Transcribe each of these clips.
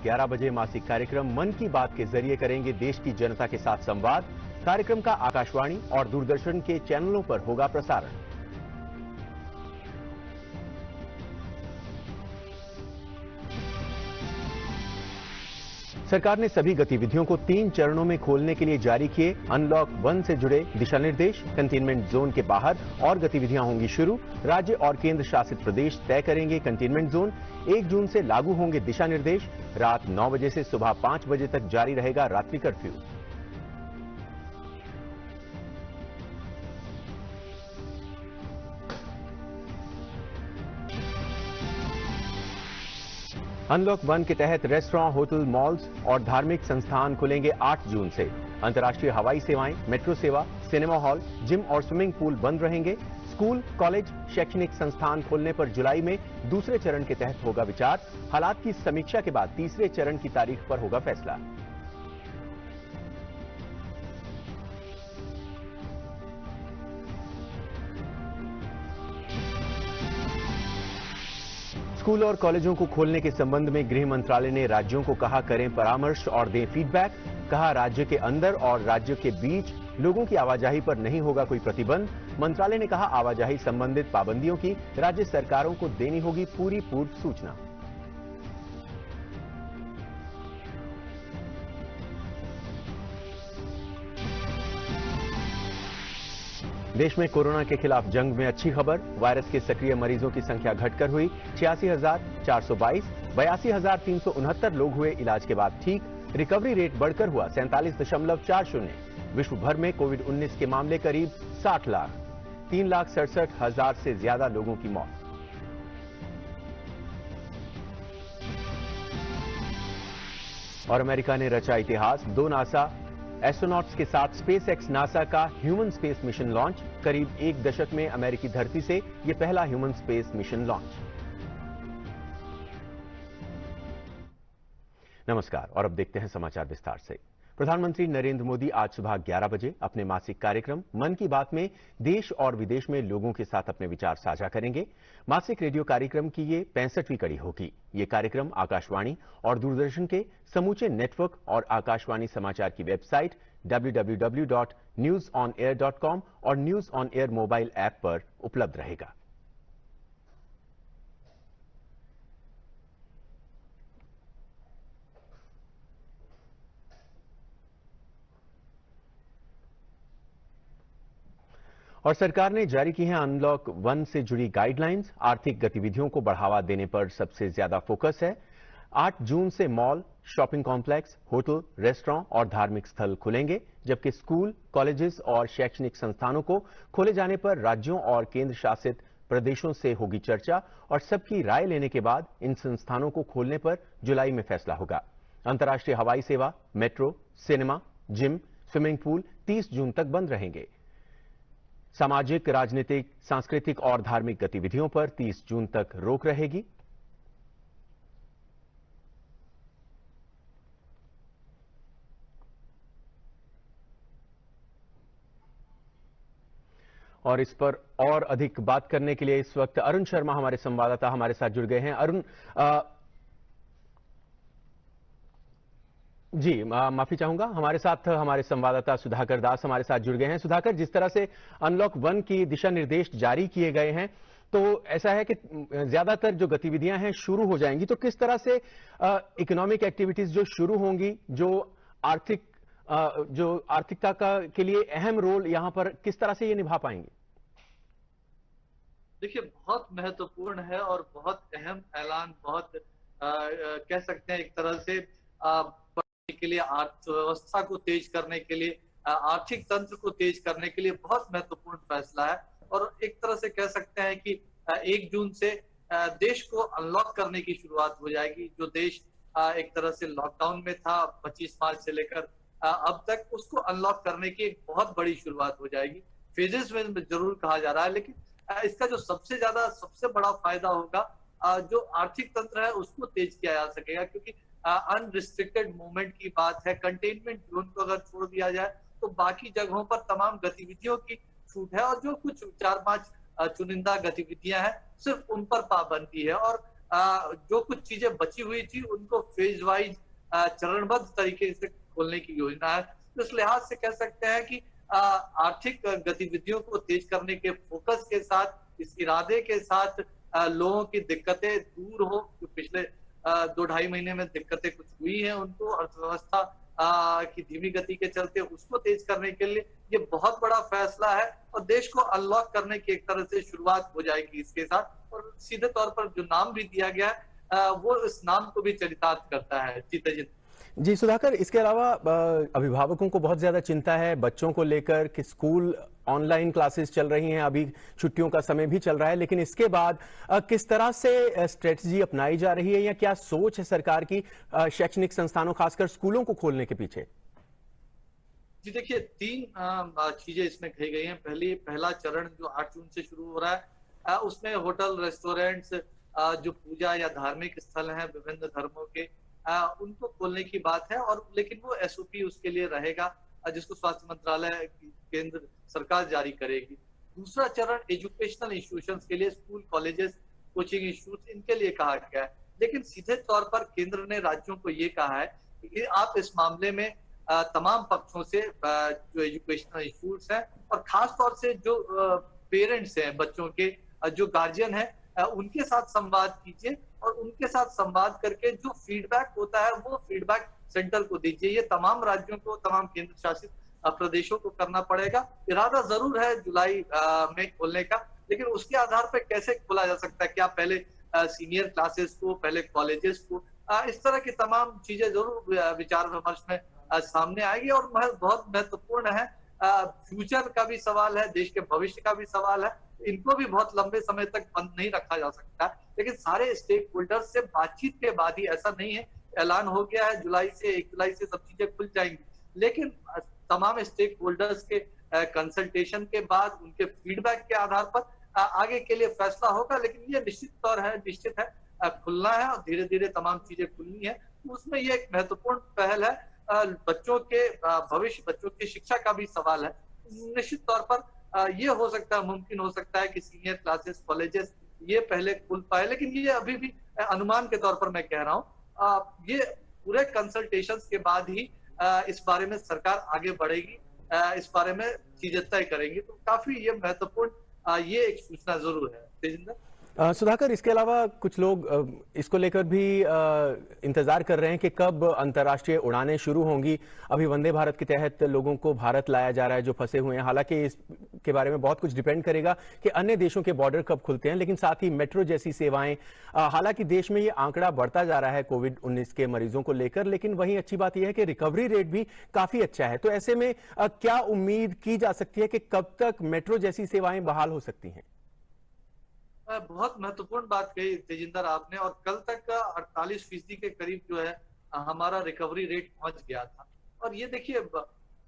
11 बजे मासिक कार्यक्रम मन की बात के जरिए करेंगे देश की जनता के साथ संवाद। कार्यक्रम का आकाशवाणी और दूरदर्शन के चैनलों पर होगा प्रसारण। सरकार ने सभी गतिविधियों को 3 चरणों में खोलने के लिए जारी किए अनलॉक 1 से जुड़े दिशा निर्देश। कंटेनमेंट जोन के बाहर और गतिविधियां होंगी शुरू। राज्य और केंद्र शासित प्रदेश तय करेंगे कंटेनमेंट जोन। 1 जून से लागू होंगे दिशा निर्देश। रात 9 बजे से सुबह 5 बजे तक जारी रहेगा रात्रि कर्फ्यू। अनलॉक 1 के तहत रेस्टोरेंट, होटल, मॉल्स और धार्मिक संस्थान खुलेंगे 8 जून से। अंतर्राष्ट्रीय हवाई सेवाएं, मेट्रो सेवा, सिनेमा हॉल, जिम और स्विमिंग पूल बंद रहेंगे। स्कूल, कॉलेज, शैक्षणिक संस्थान खोलने पर जुलाई में दूसरे चरण के तहत होगा विचार। हालात की समीक्षा के बाद तीसरे चरण की तारीख पर होगा फैसला। स्कूल और कॉलेजों को खोलने के संबंध में गृह मंत्रालय ने राज्यों को कहा करें परामर्श और दें फीडबैक। कहा राज्य के अंदर और राज्य के बीच लोगों की आवाजाही पर नहीं होगा कोई प्रतिबंध। मंत्रालय ने कहा आवाजाही संबंधित पाबंदियों की राज्य सरकारों को देनी होगी पूरी पूर्व सूचना। देश में कोरोना के खिलाफ जंग में अच्छी खबर। वायरस के सक्रिय मरीजों की संख्या घटकर हुई 86,422। 82,369 लोग हुए इलाज के बाद ठीक। रिकवरी रेट बढ़कर हुआ 47.40। विश्व भर में कोविड-19 के मामले करीब 60 लाख। 3,67,000 से ज्यादा लोगों की मौत। और अमेरिका ने रचा इतिहास। 2 नासा एस्ट्रोनॉट्स के साथ स्पेस एक्स नासा का ह्यूमन स्पेस मिशन लॉन्च। करीब 1 दशक में अमेरिकी धरती से यह पहला ह्यूमन स्पेस मिशन लॉन्च। नमस्कार और अब देखते हैं समाचार विस्तार से। प्रधानमंत्री नरेंद्र मोदी आज सुबह 11 बजे अपने मासिक कार्यक्रम मन की बात में देश और विदेश में लोगों के साथ अपने विचार साझा करेंगे। मासिक रेडियो कार्यक्रम की ये 65वीं कड़ी होगी। ये कार्यक्रम आकाशवाणी और दूरदर्शन के समूचे नेटवर्क और आकाशवाणी समाचार की वेबसाइट www.newsonair.com और news on air mobile app पर उपलब्ध रहेगा। और सरकार ने जारी की है अनलॉक 1 से जुड़ी गाइडलाइंस। आर्थिक गतिविधियों को बढ़ावा देने पर सबसे ज्यादा फोकस है। 8 जून से mall, shopping complex, hotel, restaurant और धार्मिक स्थल खुलेंगे, जबकि स्कूल, कॉलेजेस और शैक्षणिक संस्थानों को खोले जाने पर राज्यों और केंद्र शासित प्रदेशों से होगी चर्चा और सबकी राय लेने के बाद इन संस्थानों को खोलने पर जुलाई में फैसला होगा। अंतर्राष्ट्रीय हवाई सेवा, metro, cinema, gym, swimming pool 30 जून तक बंद रहेंगे। सामाजिक, राजनीतिक, सांस्कृतिक और धार्मिक गतिविधियों पर 30 जून तक रोक रहेगी। और इस पर और अधिक बात करने के लिए इस वक्त अरुण शर्मा हमारे संवाददाता हमारे साथ जुड़ गए हैं। अरुण, जी माफी चाहूंगा, हमारे साथ हमारे संवाददाता सुधाकर दास हमारे साथ जुड़ गए हैं। सुधाकर, जिस तरह से अनलॉक 1 की दिशा निर्देश जारी किए गए हैं, तो ऐसा है कि ज्यादातर जो गतिविधियां हैं शुरू हो जाएंगी, तो किस तरह से इकोनॉमिक एक्टिविटीज जो शुरू होंगी, जो आर्थिकता का के लिए अहम रोल यहां पर किस तरह से ये निभा पाएंगे? देखिए, बहुत महत्वपूर्ण है और बहुत अहम ऐलान, बहुत कह सकते हैं एक तरह से के लिए, अर्थव्यवस्था को तेज करने के लिए, आर्थिक तंत्र को तेज करने के लिए बहुत महत्वपूर्ण फैसला है। और एक तरह से कह सकते हैं कि 1 जून से देश को अनलॉक करने की शुरुआत हो जाएगी। जो देश एक तरह से लॉकडाउन में था 25 मार्च से लेकर अब तक, उसको अनलॉक करने की एक बहुत बड़ी शुरुआत हो जाएगी। फेजेस में जरूर कहा जा रहा है, लेकिन इसका जो सबसे बड़ा फायदा होगा, जो आर्थिक तंत्र है उसको तेज किया जा सकेगा, क्योंकि अनरिस्ट्रिक्टेड मूवमेंट की बात है। कंटेनमेंट जोन को अगर छोड़ दिया जाए तो बाकी जगहों पर तमाम गतिविधियों की छूट है और जो कुछ 4-5 चुनिंदा गतिविधियां हैं सिर्फ उन पर पाबंदी है। और जो कुछ चीजें बची हुई थी उनको फेज वाइज चरणबद्ध तरीके से खोलने की योजना है। तो इस लिहाज से कह सकते हैं कि आर्थिक गतिविधियों को तेज करने के फोकस के साथ, इस इरादे के साथ लोगों की दिक्कतें दूर हो, जो पिछले 2 ढाई महीने में दिक्कतें कुछ हुई हैं उनको अर्थव्यवस्था की धीमी गति के चलते उसको तेज करने के लिए ये बहुत बड़ा फैसला है और देश को अनलॉक करने की एक तरह से शुरुआत हो जाएगी इसके साथ। और सीधे तौर पर जो नाम भी दिया गया है वो इस नाम को भी चरितार्थ करता है। जी तेजिन। जी सुधाकर, इसके अलावा अभिभावकों को बहुत ज्यादा चिंता है बच्चों को लेकर कि स्कूल ऑनलाइन क्लासेस चल रही हैं, अभी छुट्टियों का समय भी चल रहा है, लेकिन इसके बाद किस तरह से स्ट्रेटजी अपनाई जा रही है या क्या सोच है सरकार की शैक्षणिक संस्थानों खासकर स्कूलों को खोलने के पीछे? जी देखिए, 3 चीजें इसमें कही गई हैं। पहला चरण जो 8 जून से शुरू हो रहा है उसमें होटल, रेस्टोरेंट्स, जो पूजा या धार्मिक स्थल हैं विभिन्न धर्मों के, उनको खोलने की बात है। और लेकिन वो एसओपी उसके लिए रहेगा जिसको स्वास्थ्य मंत्रालय की केंद्र सरकार जारी करेगी। दूसरा चरण एजुकेशनल इंस्टीट्यूशंस के लिए, स्कूल, कॉलेजेस, कोचिंग इंस्टीट्यूट, इनके लिए कहा गया है। लेकिन सीधे तौर पर केंद्र ने राज्यों को ये कहा है कि आप इस मामले में तमाम पक्षों से, जो एजुकेशनल इंस्टीट्यूट्स हैं और खास तौर से जो पेरेंट्स हैं बच्चों के, जो गार्जियन हैं, उनके साथ संवाद कीजिए और उनके साथ संवाद करके जो फीडबैक होता है वो फीडबैक सेंटर को दीजिए। ये तमाम राज्यों को, तमाम केंद्र शासित प्रदेशों को करना पड़ेगा। इरादा जरूर है जुलाई में खोलने का, लेकिन उसके आधार पर कैसे खोला जा सकता है, क्या पहले सीनियर क्लासेस को, पहले कॉलेजेस को, इस तरह की तमाम चीजें जरूर विचार विमर्श में सामने आएगी। और बहुत महत्वपूर्ण है, फ्यूचर का भी सवाल है, देश के भविष्य का भी सवाल है, इनको भी बहुत लंबे समय तक बंद नहीं रखा जा सकता। लेकिन सारे स्टेक होल्डर्स से बातचीत के बाद ही, ऐसा नहीं है ऐलान हो गया है 1 जुलाई से सब चीजें खुल जाएंगी, लेकिन तमाम स्टेक होल्डर्स के कंसल्टेशन के बाद, उनके फीडबैक के आधार पर आगे के लिए फैसला होगा। लेकिन ये निश्चित है खुलना है और धीरे धीरे तमाम चीजें खुलनी है। तो उसमें ये एक महत्वपूर्ण पहल है। बच्चों के भविष्य, बच्चों की शिक्षा का भी सवाल है। निश्चित तौर पर ये हो सकता है, मुमकिन हो सकता है कि सीनियर क्लासेस, कॉलेजेस ये पहले खुल पाए, लेकिन ये अभी भी अनुमान के तौर पर मैं कह रहा हूँ। ये पूरे कंसल्टेशंस के बाद ही इस बारे में सरकार आगे बढ़ेगी, इस बारे में चीजें तय करेंगी। तो काफी ये महत्वपूर्ण ये एक सूचना जरूर है। तेजिंदर, सुधाकर, इसके अलावा कुछ लोग इसको लेकर भी इंतजार कर रहे हैं कि कब अंतर्राष्ट्रीय उड़ानें शुरू होंगी। अभी वंदे भारत के तहत लोगों को भारत लाया जा रहा है जो फंसे हुए हैं। हालांकि इसके बारे में बहुत कुछ डिपेंड करेगा कि अन्य देशों के बॉर्डर कब खुलते हैं, लेकिन साथ ही मेट्रो जैसी सेवाएं, हालांकि देश में ये आंकड़ा बढ़ता जा रहा है कोविड-19 के मरीजों को लेकर, लेकिन वहीं अच्छी बात यह है कि रिकवरी रेट भी काफी अच्छा है। तो ऐसे में क्या उम्मीद की जा सकती है कि कब तक मेट्रो जैसी सेवाएं बहाल हो सकती हैं? बहुत महत्वपूर्ण बात कही तेजिंदर आपने। और कल तक 48% के करीब जो है हमारा रिकवरी रेट पहुंच गया था। और ये देखिए,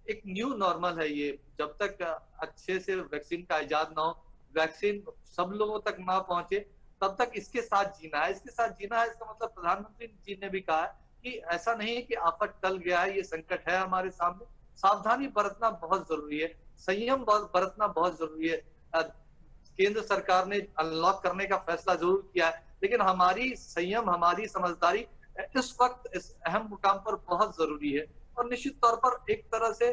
एक न्यू नॉर्मल है ये। जब तक अच्छे से वैक्सीन का इजाद ना हो, वैक्सीन सब लोगों तक ना पहुंचे, तब तक इसके साथ जीना है। इसके साथ जीना है, इसका मतलब प्रधानमंत्री जी ने भी कहा है कि ऐसा नहीं है कि आफत टल गया है, ये संकट है हमारे सामने। सावधानी बरतना बहुत जरूरी है, संयम बरतना बहुत जरूरी है। केंद्र सरकार ने अनलॉक करने का फैसला जरूर किया है, लेकिन हमारी संयम, हमारी समझदारी इस वक्त इस अहम मुकाम पर बहुत जरूरी है। और निश्चित तौर पर एक तरह से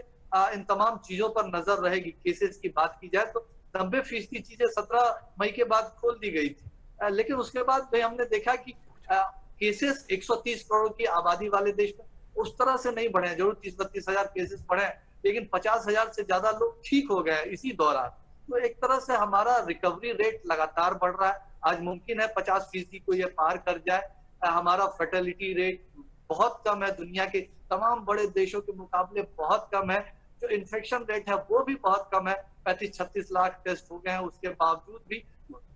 इन तमाम चीजों पर नजर रहेगी। केसेस की बात की जाए तो 90% चीजें 17 मई के बाद खोल दी गई थी, लेकिन उसके बाद भी हमने देखा कि केसेस 130 करोड़ की आबादी वाले देश में उस तरह से नहीं बढ़े। जरूर 30-32 हजार केसेस बढ़े, लेकिन 50,000 से ज्यादा लोग ठीक हो गए इसी दौरान। तो एक तरह से हमारा रिकवरी रेट लगातार बढ़ रहा है। आज मुमकिन है 50% को ये पार कर जाए। हमारा फर्टिलिटी रेट बहुत कम है, दुनिया के तमाम बड़े देशों के मुकाबले बहुत कम है। जो इन्फेक्शन रेट है वो भी बहुत कम है, 35-36 लाख टेस्ट हो गए हैं। उसके बावजूद भी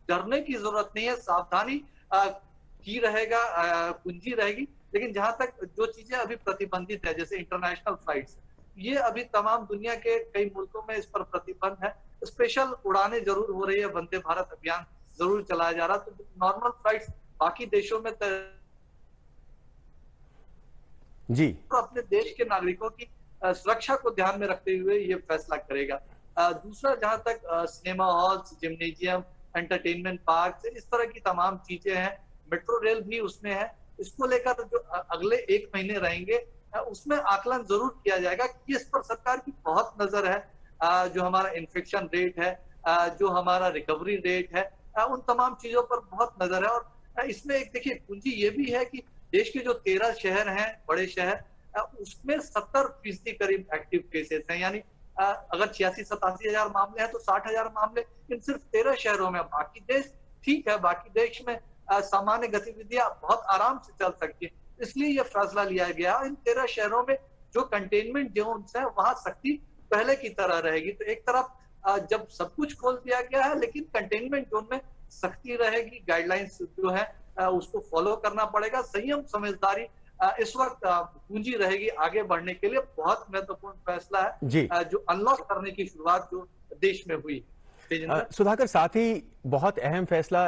डरने की जरूरत नहीं है, सावधानी की रहेगा, कुंजी रहेगी। लेकिन जहां तक जो चीजें अभी प्रतिबंधित है, जैसे इंटरनेशनल फ्लाइट्स, ये अभी तमाम दुनिया के कई मुल्कों में इस पर प्रतिबंध है। स्पेशल उड़ानें जरूर हो रही है, वंदे भारत अभियान जरूर चलाया जा रहा है। तो नॉर्मल फ्लाइट्स बाकी देशों में जी, तो अपने देश के नागरिकों की सुरक्षा को ध्यान में रखते हुए ये फैसला करेगा। दूसरा, जहां तक cinema halls, gymnasium, entertainment park, इस तरह की तमाम चीजें हैं, मेट्रो रेल भी उसमें है। इसको लेकर जो अगले 1 महीने रहेंगे उसमें आकलन जरूर किया जाएगा कि इस पर सरकार की बहुत नजर है। जो हमारा इन्फेक्शन रेट है, जो हमारा रिकवरी रेट है, उन तमाम चीजों पर बहुत नजर है। और इसमें एक देखिए कुंजी ये भी है कि देश के जो 13 शहर हैं, बड़े शहर, उसमें 70% करीब एक्टिव केसेस हैं। यानी अगर 86-87 हजार मामले हैं तो 60,000 मामले इन सिर्फ 13 शहरों में। बाकी देश ठीक है, बाकी देश में सामान्य गतिविधियां बहुत आराम से चल सकती है। इसलिए यह फैसला लिया गया इन 13 शहरों में जो कंटेनमेंट जोन्स है वहां सख्ती पहले की तरह रहेगी। तो एक तरफ जब सब कुछ खोल दिया गया है लेकिन कंटेनमेंट जोन में सख्ती रहेगी, गाइडलाइंस जो है उसको फॉलो करना पड़ेगा। संयम समझदारी इस वक्त पूंजी रहेगी आगे बढ़ने के लिए। बहुत महत्वपूर्ण फैसला है जो अनलॉक करने की शुरुआत जो देश में हुई। सुधाकर, साथ ही बहुत अहम फैसला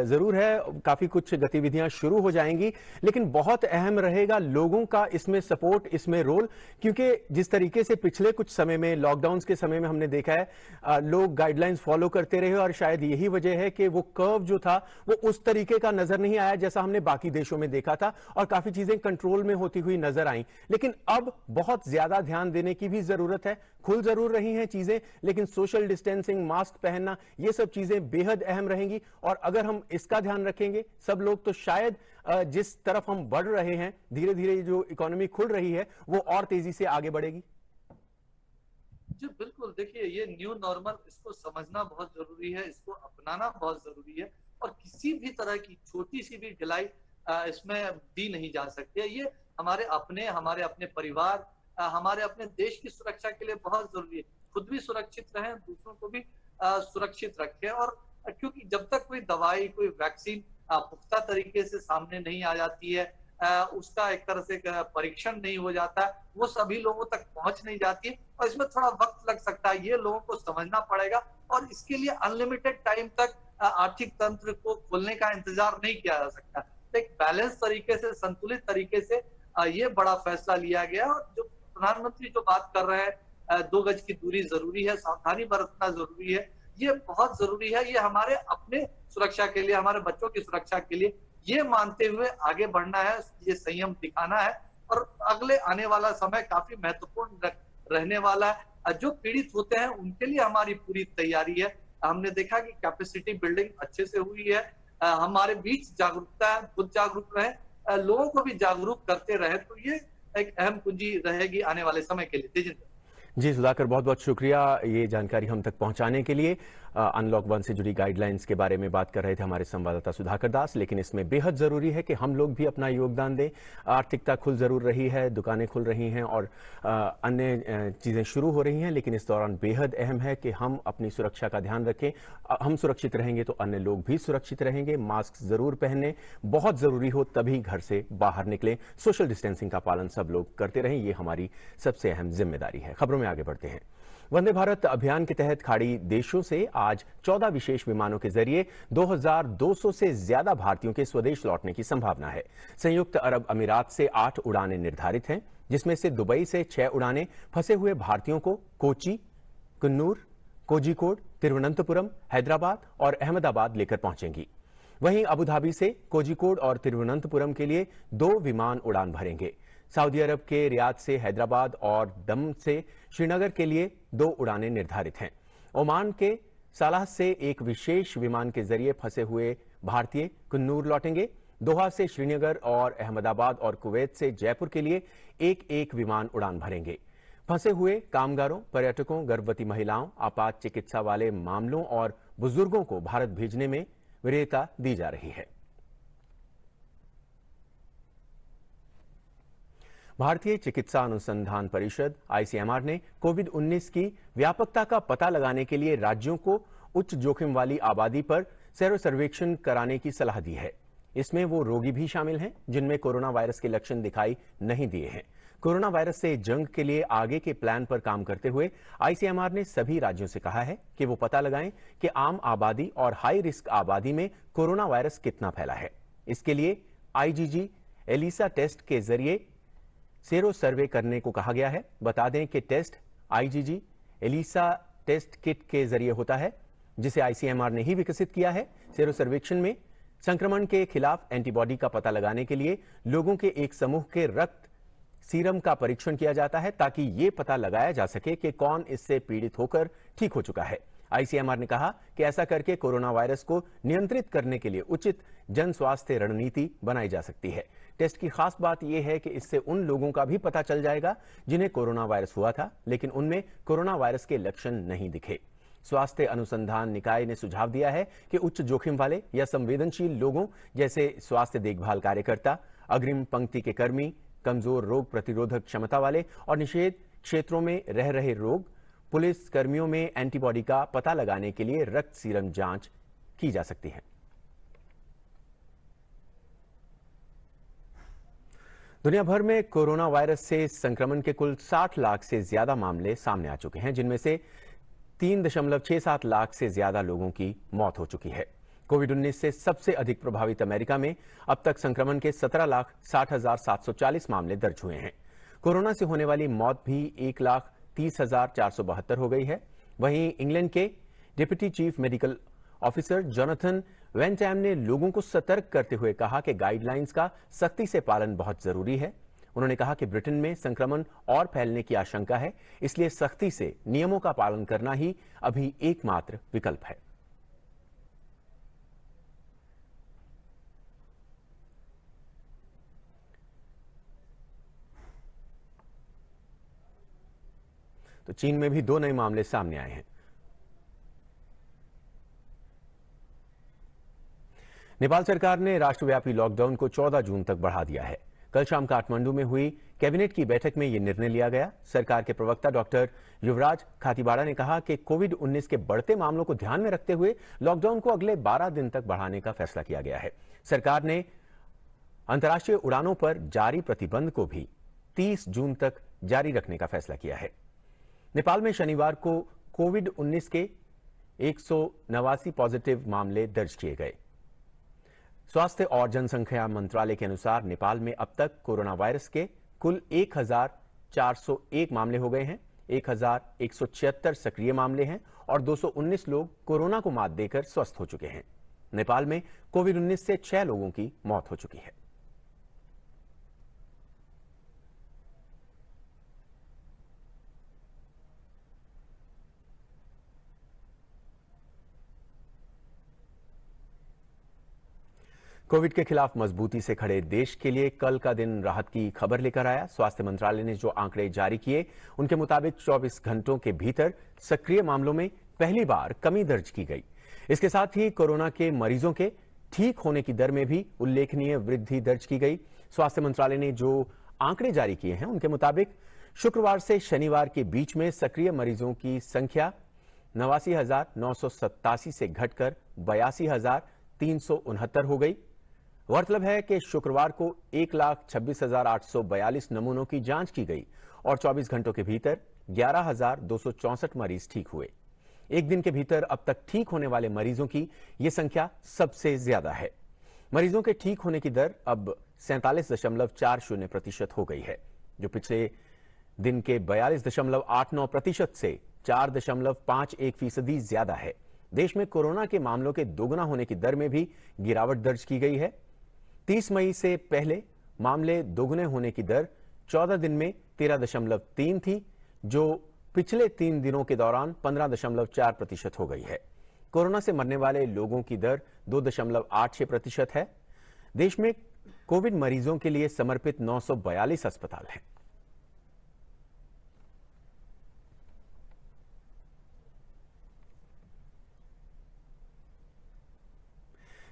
जरूर है, काफी कुछ गतिविधियां शुरू हो जाएंगी, लेकिन बहुत अहम रहेगा लोगों का इसमें सपोर्ट, इसमें रोल। क्योंकि जिस तरीके से पिछले कुछ समय में, लॉकडाउन के समय में हमने देखा है, लोग गाइडलाइंस फॉलो करते रहे और शायद यही वजह है कि वो कर्व जो था वो उस तरीके का नजर नहीं आया जैसा हमने बाकी देशों में देखा था, और काफी चीजें कंट्रोल में होती हुई नजर आई। लेकिन अब बहुत ज्यादा ध्यान देने की भी जरूरत है। खुल जरूर रही हैं चीजें, लेकिन सोशल डिस्टेंसिंग, मास्क पहनना, ये सब चीजें बेहद अहम रहेंगी। और अगर हम इसका ध्यान रखेंगे सब लोग, तो शायद जिस तरफ हम बढ़ रहे हैं, धीरे धीरे जो इकोनॉमी खुल रही है वो और तेजी से आगे बढ़ेगी। जी बिल्कुल, देखिए ये न्यू नॉर्मल, इसको समझना बहुत जरूरी है, इसको अपनाना बहुत जरूरी है। और किसी भी तरह की छोटी सी भी ढिलाई इसमें दी नहीं जा सकती है। ये हमारे अपने परिवार, हमारे अपने देश की सुरक्षा के लिए बहुत जरूरी है। खुद भी सुरक्षित रहें, दूसरों को भी सुरक्षित रखें। और क्योंकि जब तक कोई दवाई, कोई वैक्सीन पुख्ता तरीके से सामने नहीं आ जाती है, उसका एक तरह से परीक्षण नहीं हो जाता, वो सभी लोगों तक पहुंच नहीं जाती और इसमें थोड़ा वक्त लग सकता है। ये लोगों को समझना पड़ेगा और इसके लिए अनलिमिटेड टाइम तक आर्थिक तंत्र को खोलने का इंतजार नहीं किया जा सकता। एक बैलेंस तरीके से, संतुलित तरीके से ये बड़ा फैसला लिया गया। और जो प्रधानमंत्री जो बात कर रहे हैं, 2 गज की दूरी जरूरी है, सावधानी बरतना जरूरी है, ये बहुत जरूरी है। ये हमारे अपने सुरक्षा के लिए, हमारे बच्चों की सुरक्षा के लिए, ये मानते हुए आगे बढ़ना है, ये संयम दिखाना है। और अगले आने वाला समय काफी महत्वपूर्ण रहने वाला है। जो पीड़ित होते हैं उनके लिए हमारी पूरी तैयारी है। हमने देखा कि कैपेसिटी बिल्डिंग अच्छे से हुई है, हमारे बीच जागरूकता है, खुद जागरूक रहे, लोगों को भी जागरूक करते रहे, तो ये एक अहम कुंजी रहेगी आने वाले समय के लिए। तेजिंदर जी, सुधाकर, बहुत बहुत शुक्रिया ये जानकारी हम तक पहुंचाने के लिए। अनलॉक 1 से जुड़ी गाइडलाइंस के बारे में बात कर रहे थे हमारे संवाददाता सुधाकर दास। लेकिन इसमें बेहद जरूरी है कि हम लोग भी अपना योगदान दें। आर्थिकता खुल जरूर रही है, दुकानें खुल रही हैं और अन्य चीजें शुरू हो रही हैं, लेकिन इस दौरान बेहद अहम है कि हम अपनी सुरक्षा का ध्यान रखें। हम सुरक्षित रहेंगे तो अन्य लोग भी सुरक्षित रहेंगे। मास्क जरूर पहने, बहुत जरूरी हो तभी घर से बाहर निकलें। सोशल डिस्टेंसिंग का पालन सब लोग करते रहें, ये हमारी सबसे अहम जिम्मेदारी है। खबरों में आगे बढ़ते हैं। वंदे भारत अभियान के तहत खाड़ी देशों से आज 14 विशेष विमानों के जरिए 2200 से ज्यादा भारतीयों के स्वदेश लौटने की संभावना है। संयुक्त अरब अमीरात से 8 उड़ानें निर्धारित हैं, जिसमें से दुबई से 6 उड़ानें फंसे हुए भारतीयों को कोची, कन्नूर, कोझिकोड, तिरुवनंतपुरम, हैदराबाद और अहमदाबाद लेकर पहुंचेंगी। वहीं अबुधाबी से कोझिकोड और तिरुवनंतपुरम के लिए 2 विमान उड़ान भरेंगे। सऊदी अरब के रियाद से हैदराबाद और दम से श्रीनगर के लिए 2 उड़ानें निर्धारित हैं। ओमान के सालाह से एक विशेष विमान के जरिए फंसे हुए भारतीय कन्नूर लौटेंगे। दोहा से श्रीनगर और अहमदाबाद और कुवैत से जयपुर के लिए एक विमान उड़ान भरेंगे। फंसे हुए कामगारों, पर्यटकों, गर्भवती महिलाओं, आपात चिकित्सा वाले मामलों और बुजुर्गों को भारत भेजने में वरीयता दी जा रही है। भारतीय चिकित्सा अनुसंधान परिषद आईसीएमआर ने कोविड-19 की व्यापकता का पता लगाने के लिए राज्यों को उच्च जोखिम वाली आबादी पर सेरो सर्वेक्षण कराने की सलाह दी है। इसमें वो रोगी भी शामिल हैं जिनमें कोरोना वायरस के लक्षण दिखाई नहीं दिए हैं। कोरोना वायरस से जंग के लिए आगे के प्लान पर काम करते हुए आईसीएमआर ने सभी राज्यों से कहा है कि वो पता लगाएं कि आम आबादी और हाई रिस्क आबादी में कोरोना वायरस कितना फैला है। इसके लिए आईजीजी एलिसा टेस्ट के जरिए सेरो सर्वे करने को कहा गया है। बता दें कि test IgG ELISA test kit के जरिए होता है, जिसे आईसीएमआर ने ही विकसित किया है। सेरो सर्वेक्षण में संक्रमण के खिलाफ एंटीबॉडी का पता लगाने के लिए लोगों के एक समूह के रक्त सीरम का परीक्षण किया जाता है ताकि यह पता लगाया जा सके कि कौन इससे पीड़ित होकर ठीक हो चुका है। आईसीएमआर ने कहा कि ऐसा करके कोरोना वायरस को नियंत्रित करने के लिए उचित जन स्वास्थ्य रणनीति बनाई जा सकती है। टेस्ट की खास बात यह है कि इससे उन लोगों का भी पता चल जाएगा जिन्हें कोरोना वायरस हुआ था लेकिन उनमें कोरोना वायरस के लक्षण नहीं दिखे। स्वास्थ्य अनुसंधान निकाय ने सुझाव दिया है कि उच्च जोखिम वाले या संवेदनशील लोगों जैसे स्वास्थ्य देखभाल कार्यकर्ता, अग्रिम पंक्ति के कर्मी, कमजोर रोग प्रतिरोधक क्षमता वाले और निषेध क्षेत्रों में रह रहे लोग, पुलिस कर्मियों में एंटीबॉडी का पता लगाने के लिए रक्त सीरम जांच की जा सकती है। दुनिया भर में कोरोना वायरस से संक्रमण के कुल 60 लाख से ज्यादा मामले सामने आ चुके हैं, जिनमें से 3.67 लाख से ज्यादा लोगों की मौत हो चुकी है। कोविड-19 से सबसे अधिक प्रभावित अमेरिका में अब तक संक्रमण के 17,60,740 मामले दर्ज हुए हैं। कोरोना से होने वाली मौत भी 1,30,472 हो गई है। वहीं इंग्लैंड के deputy chief medical officer Jonathan Van Tam ने लोगों को सतर्क करते हुए कहा कि गाइडलाइंस का सख्ती से पालन बहुत जरूरी है। उन्होंने कहा कि ब्रिटेन में संक्रमण और फैलने की आशंका है, इसलिए सख्ती से नियमों का पालन करना ही अभी एकमात्र विकल्प है। तो चीन में भी 2 नए मामले सामने आए हैं। नेपाल सरकार ने राष्ट्रव्यापी लॉकडाउन को 14 जून तक बढ़ा दिया है। कल शाम काठमांडू में हुई कैबिनेट की बैठक में यह निर्णय लिया गया। सरकार के प्रवक्ता डॉक्टर युवराज खातीबाड़ा ने कहा कि कोविड-19 के बढ़ते मामलों को ध्यान में रखते हुए लॉकडाउन को अगले 12 दिन तक बढ़ाने का फैसला किया गया है। सरकार ने अंतर्राष्ट्रीय उड़ानों पर जारी प्रतिबंध को भी 30 जून तक जारी रखने का फैसला किया है। नेपाल में शनिवार को कोविड-19 के 189 पॉजिटिव मामले दर्ज किए गए। स्वास्थ्य और जनसंख्या मंत्रालय के अनुसार नेपाल में अब तक कोरोना वायरस के कुल 1,401 मामले हो गए हैं। 1,176 सक्रिय मामले हैं और 219 लोग कोरोना को मात देकर स्वस्थ हो चुके हैं। नेपाल में कोविड-19 से 6 लोगों की मौत हो चुकी है। कोविड के खिलाफ मजबूती से खड़े देश के लिए कल का दिन राहत की खबर लेकर आया। स्वास्थ्य मंत्रालय ने जो आंकड़े जारी किए, उनके मुताबिक 24 घंटों के भीतर सक्रिय मामलों में पहली बार कमी दर्ज की गई। इसके साथ ही कोरोना के मरीजों के ठीक होने की दर में भी उल्लेखनीय वृद्धि दर्ज की गई। स्वास्थ्य मंत्रालय ने जो आंकड़े जारी किए हैं, उनके मुताबिक शुक्रवार से शनिवार के बीच में सक्रिय मरीजों की संख्या 89,987 से घटकर 82,369 हो गई। गौरतलब है कि शुक्रवार को 1,26,842 नमूनों की जांच की गई और 24 घंटों के भीतर 11,264 मरीज ठीक हुए। एक दिन के भीतर अब तक ठीक होने वाले मरीजों की यह संख्या सबसे ज्यादा है। मरीजों के ठीक होने की दर अब 47.40% हो गई है, जो पिछले दिन के 42.89% से 4.51% ज्यादा है। देश में कोरोना के मामलों के दोगुना होने की दर में भी गिरावट दर्ज की गई है। 30 मई से पहले मामले दोगुने होने की दर 14 दिन में 13.3 थी, जो पिछले 3 दिनों के दौरान 15.4% हो गई है। कोरोना से मरने वाले लोगों की दर 2.86% है। देश में कोविड मरीजों के लिए समर्पित 942 अस्पताल हैं।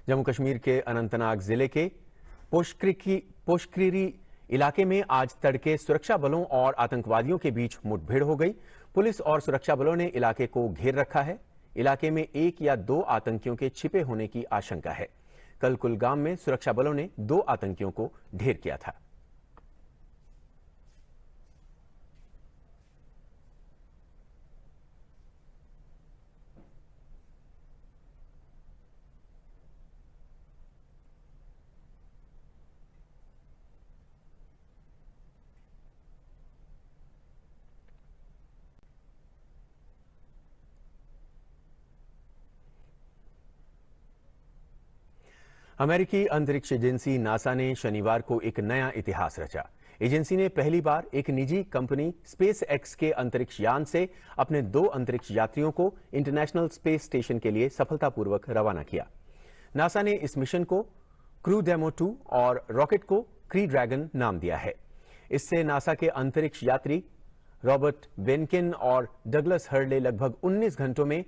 जम्मू कश्मीर के अनंतनाग जिले के पोशक्रीरी इलाके में आज तड़के सुरक्षा बलों और आतंकवादियों के बीच मुठभेड़ हो गई। पुलिस और सुरक्षा बलों ने इलाके को घेर रखा है। इलाके में 1 या 2 आतंकियों के छिपे होने की आशंका है। कल कुलगाम में सुरक्षा बलों ने 2 आतंकियों को ढेर किया था। अमेरिकी अंतरिक्ष एजेंसी नासा ने शनिवार को एक नया इतिहास रचा। एजेंसी ने पहली बार एक निजी कंपनी स्पेस एक्स के अंतरिक्ष यान से अपने 2 अंतरिक्ष यात्रियों को इंटरनेशनल स्पेस स्टेशन के लिए सफलतापूर्वक रवाना किया। नासा ने इस मिशन को क्रू डेमो 2 और रॉकेट को क्री ड्रैगन नाम दिया है। इससे नासा के अंतरिक्ष यात्री रॉबर्ट बेनकिन और डगलस हर्ले लगभग 19 घंटों में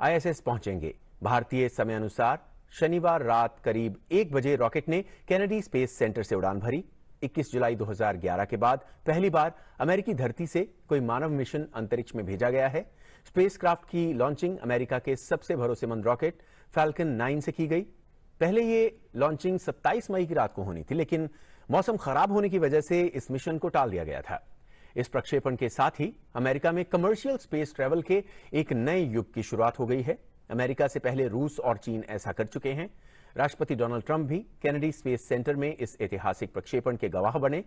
आईएसएस पहुंचेंगे। भारतीय समय अनुसार शनिवार रात करीब 1 बजे रॉकेट ने केनेडी स्पेस सेंटर से उड़ान भरी। 21 जुलाई 2011 के बाद पहली बार अमेरिकी धरती से कोई मानव मिशन अंतरिक्ष में भेजा गया है। स्पेसक्राफ्ट की लॉन्चिंग अमेरिका के सबसे भरोसेमंद रॉकेट फैल्कन 9 से की गई। पहले ये लॉन्चिंग 27 मई की रात को होनी थी, लेकिन मौसम खराब होने की वजह से इस मिशन को टाल दिया गया था। इस प्रक्षेपण के साथ ही अमेरिका में कमर्शियल स्पेस ट्रैवल के एक नए युग की शुरुआत हो गई है। अमेरिका से पहले रूस और चीन ऐसा कर चुके हैं। राष्ट्रपति डोनाल्ड ट्रंप भी केनेडी स्पेस सेंटर में इस ऐतिहासिक प्रक्षेपण के गवाह बने।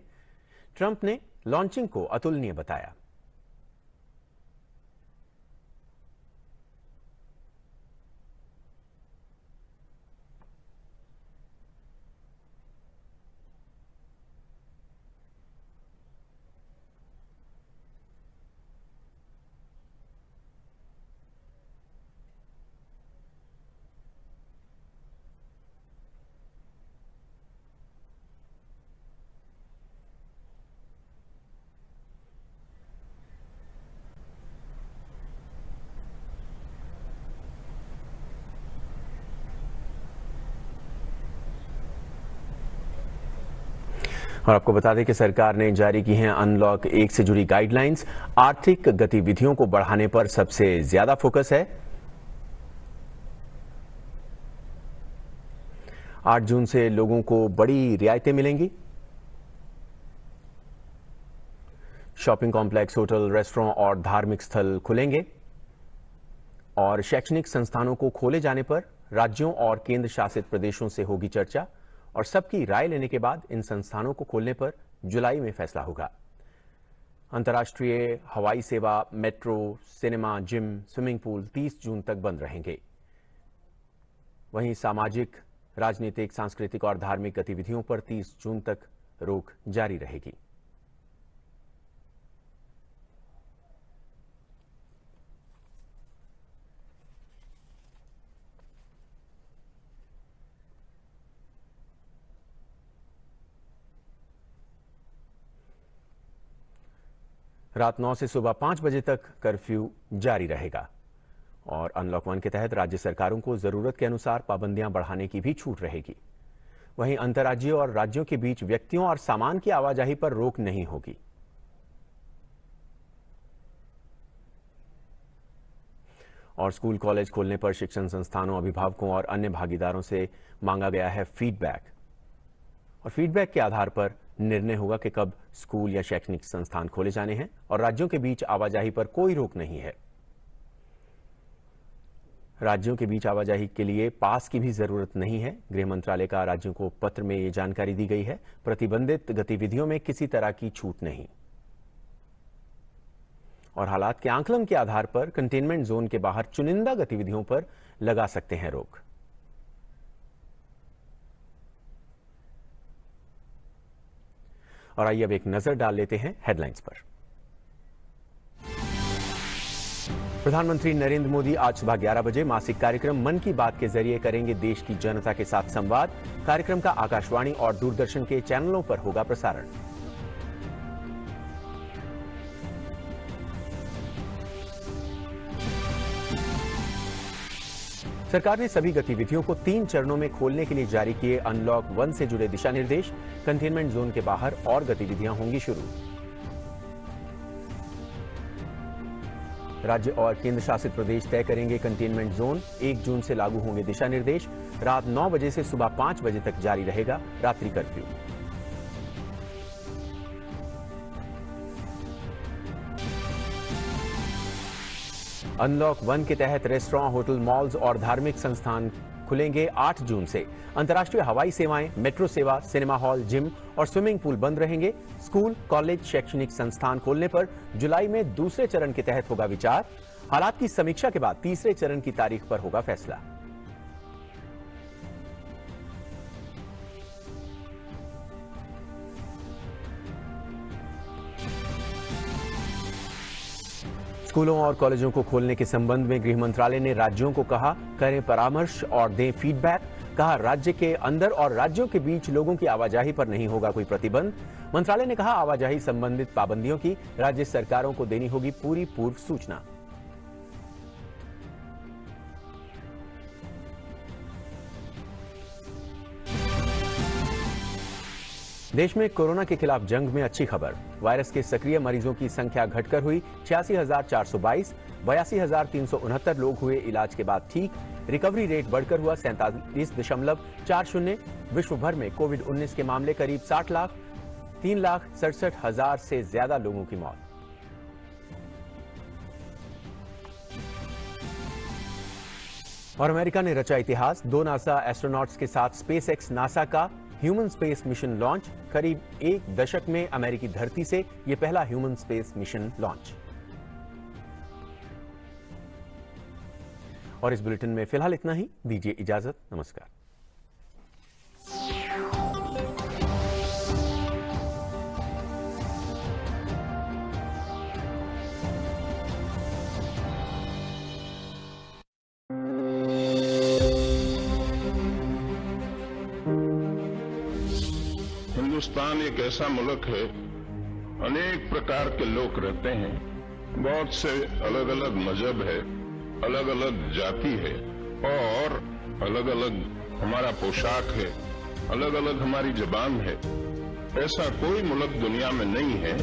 ट्रंप ने लॉन्चिंग को अतुलनीय बताया। और आपको बता दें कि सरकार ने जारी की हैं अनलॉक 1 से जुड़ी गाइडलाइंस। आर्थिक गतिविधियों को बढ़ाने पर सबसे ज्यादा फोकस है। 8 जून से लोगों को बड़ी रियायतें मिलेंगी। शॉपिंग कॉम्प्लेक्स, होटल, रेस्टोरेंट और धार्मिक स्थल खुलेंगे और शैक्षणिक संस्थानों को खोले जाने पर राज्यों और केंद्र शासित प्रदेशों से होगी चर्चा और सबकी राय लेने के बाद इन संस्थानों को खोलने पर जुलाई में फैसला होगा। अंतर्राष्ट्रीय हवाई सेवा, metro, cinema, gym, swimming pool 30 जून तक बंद रहेंगे। वहीं सामाजिक, राजनीतिक, सांस्कृतिक और धार्मिक गतिविधियों पर 30 जून तक रोक जारी रहेगी। रात 9 से सुबह 5 बजे तक कर्फ्यू जारी रहेगा और अनलॉक 1 के तहत राज्य सरकारों को जरूरत के अनुसार पाबंदियां बढ़ाने की भी छूट रहेगी। वहीं अंतर्राज्यीय और राज्यों के बीच व्यक्तियों और सामान की आवाजाही पर रोक नहीं होगी। और स्कूल कॉलेज खोलने पर शिक्षण संस्थानों, अभिभावकों और अन्य भागीदारों से मांगा गया है फीडबैक और फीडबैक के आधार पर निर्णय होगा कि कब स्कूल या शैक्षणिक संस्थान खोले जाने हैं और राज्यों के बीच आवाजाही पर कोई रोक नहीं है। राज्यों के बीच आवाजाही के लिए पास की भी जरूरत नहीं है। गृह मंत्रालय का राज्यों को पत्र में यह जानकारी दी गई है। प्रतिबंधित गतिविधियों में किसी तरह की छूट नहीं और हालात के आकलन के आधार पर कंटेनमेंट जोन के बाहर चुनिंदा गतिविधियों पर लगा सकते हैं रोक। और आइए अब एक नजर डाल लेते हैं हेडलाइंस पर। प्रधानमंत्री नरेंद्र मोदी आज सुबह 11 बजे मासिक कार्यक्रम मन की बात के जरिए करेंगे देश की जनता के साथ संवाद। कार्यक्रम का आकाशवाणी और दूरदर्शन के चैनलों पर होगा प्रसारण। सरकार ने सभी गतिविधियों को 3 चरणों में खोलने के लिए जारी किए अनलॉक 1 से जुड़े दिशा निर्देश। कंटेनमेंट जोन के बाहर और गतिविधियां होंगी शुरू। राज्य और केंद्र शासित प्रदेश तय करेंगे कंटेनमेंट जोन। 1 जून से लागू होंगे दिशा निर्देश। रात 9 बजे से सुबह 5 बजे तक जारी रहेगा रात्रि कर्फ्यू। अनलॉक 1 के तहत रेस्टोरेंट, होटल, मॉल्स और धार्मिक संस्थान खुलेंगे 8 जून से। अंतर्राष्ट्रीय हवाई सेवाएं, मेट्रो सेवा, सिनेमा हॉल, जिम और स्विमिंग पूल बंद रहेंगे। स्कूल, कॉलेज, शैक्षणिक संस्थान खोलने पर जुलाई में दूसरे चरण के तहत होगा विचार। हालात की समीक्षा के बाद तीसरे चरण की तारीख पर होगा फैसला। स्कूलों और कॉलेजों को खोलने के संबंध में गृह मंत्रालय ने राज्यों को कहा, करें परामर्श और दें फीडबैक। कहा, राज्य के अंदर और राज्यों के बीच लोगों की आवाजाही पर नहीं होगा कोई प्रतिबंध। मंत्रालय ने कहा, आवाजाही संबंधित पाबंदियों की राज्य सरकारों को देनी होगी पूरी पूर्व सूचना। देश में कोरोना के खिलाफ जंग में अच्छी खबर। वायरस के सक्रिय मरीजों की संख्या घटकर हुई 86,422, 82,369 लोग हुए इलाज के बाद ठीक। रिकवरी रेट बढ़कर हुआ 47.40। विश्व भर में कोविड-19 के मामले करीब 60 लाख, 3,67,000 से ज्यादा लोगों की मौत। और अमेरिका ने रचा इतिहास, 2 नासा एस्ट्रोनॉट्स के साथ स्पेसएक्स नासा का ह्यूमन स्पेस मिशन लॉन्च। करीब 1 दशक में अमेरिकी धरती से यह पहला ह्यूमन स्पेस मिशन लॉन्च। और इस बुलेटिन में फिलहाल इतना ही। दीजिए इजाजत, नमस्कार। हिंदुस्तान एक ऐसा मुल्क है, अनेक प्रकार के लोग रहते हैं, बहुत से अलग अलग मजहब है, अलग अलग जाति है और अलग अलग हमारा पोशाक है, अलग अलग हमारी जबान है। ऐसा कोई मुल्क दुनिया में नहीं है